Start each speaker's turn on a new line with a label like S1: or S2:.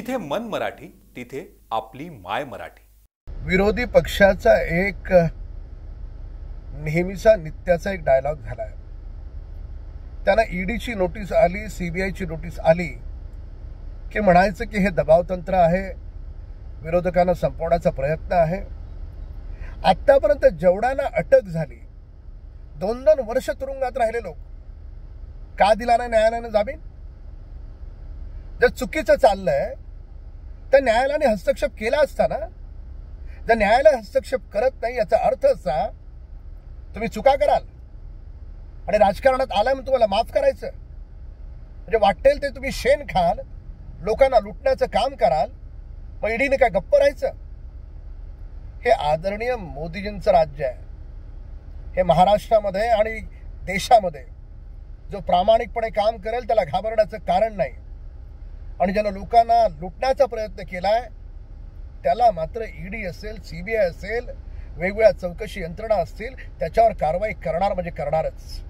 S1: जिथे मन मराठी तिथे आपली माय मराठी।
S2: विरोधी पक्षाचा एक नेहमीचा नित्याचा एक डायलॉग झालाय। त्यांना ईडीची नोटीस आली, सीबीआयची नोटीस आली की म्हणायचं की हे दबावतंत्र आहे, विरोधकांना संपवण्याचा प्रयत्न आहे। आतापर्यंत जेवढ्यांना अटक झाली, 2-2 वर्ष तुरुंगात राहिले लोक, का दिला नाही न्यायालयाने जामीन? जर चुकीचं चाललंय तर न्यायालयाने हस्तक्षेप केला असता ना। जर न्यायालय हस्तक्षेप करत नाही याचा अर्थ असा तुम्ही चुका कराल आणि राजकारणात आला म्हणून तुम्हाला माफ करायचं, म्हणजे वाटेल ते तुम्ही शेण खाल, लोकांना लुटण्याचं काम कराल, मग ईडीने काय गप्प राहायचं? हे आदरणीय मोदीजींचं राज्य आहे। हे महाराष्ट्रामध्ये आणि देशामध्ये जो प्रामाणिकपणे काम करेल त्याला घाबरण्याचं कारण नाही, आणि ज्यानं लोकांना लुटण्याचा प्रयत्न केलाय त्याला मात्र ईडी असेल, सीबीआय असेल, वेगवेगळ्या चौकशी यंत्रणा असतील, त्याच्यावर कारवाई करणार म्हणजे करणारच।